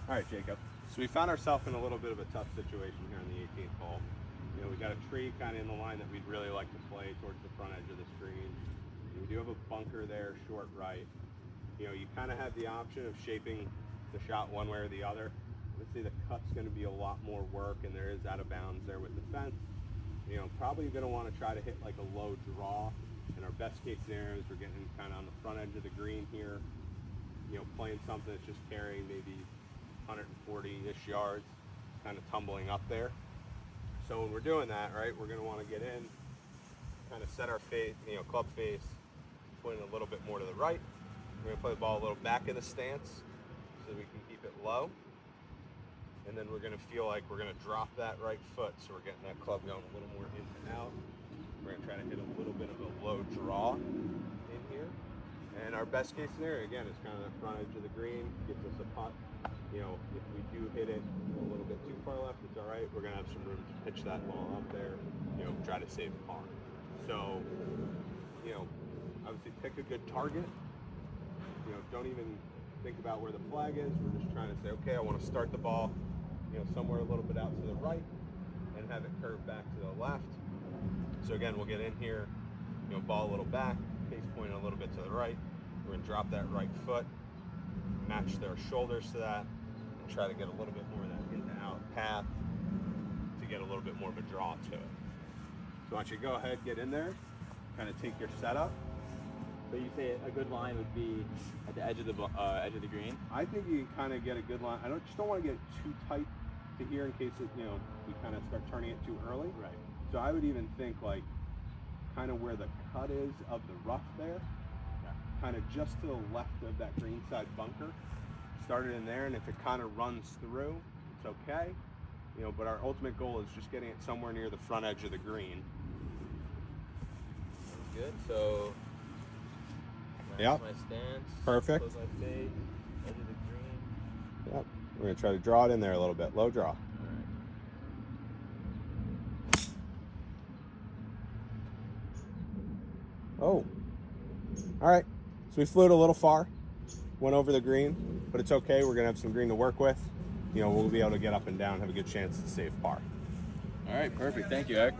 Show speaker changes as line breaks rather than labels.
All right, Jacob. So we found ourselves in a little bit of a tough situation here on the 18th hole. You know, we got a tree kind of in the line that we'd really like to play towards the front edge of the screen. We do have a bunker there, short right. You know, you kind of have the option of shaping the shot one way or the other. Obviously, the cut's going to be a lot more work, and there is out of bounds there with the fence. You know, probably going to want to try to hit like a low draw. And our best case scenario is we're getting kind of on the front edge of the green here. You know, playing something that's just carrying maybe 140-ish yards, kind of tumbling up there. So when we're doing that, right, we're going to want to get in, kind of set our face, you know, club face, pointing a little bit more to the right. We're going to play the ball a little back in the stance so we can keep it low. And then we're going to feel like we're going to drop that right foot, so we're getting that club going a little more in and out. We're going to try to hit a little bit of a low draw in here. And our best case scenario, again, is kind of the front edge of the green, gives us a putt. You know, if we do hit it a little bit too far left, it's all right. We're going to have some room to pitch that ball up there, you know, try to save par. So, you know, obviously pick a good target. You know, don't even think about where the flag is. We're just trying to say, okay, I want to start the ball, you know, somewhere a little bit out to the right and have it curve back to the left. So again, we'll get in here, you know, ball a little back, face pointing a little bit to the right. We're going to drop that right foot, match their shoulders to that, and try to get a little bit more of that in and out path to get a little bit more of a draw to it. So why don't you go ahead, get in there, kind of take your setup.
So you say a good line would be at the edge of the green?
I think you can kind of get a good line. I just don't want to get too tight to here in case it, you know, we kind of start turning it too early.
Right.
So I would even think like kind of where the cut is of the rough there, kind of just to the left of that green side bunker. Start it in there, and if it kind of runs through, it's okay. You know, but our ultimate goal is just getting it somewhere near the front edge of the green.
Good. So
Yep.
my stance.
Perfect.
Close my face, edge of the green.
Yep. We're gonna try to draw it in there a little bit. Low draw. Oh. All right. So we flew it a little far, went over the green, but it's okay. We're gonna have some green to work with. You know, we'll be able to get up and down, have a good chance to save par.
All right, perfect. Thank you, Eric.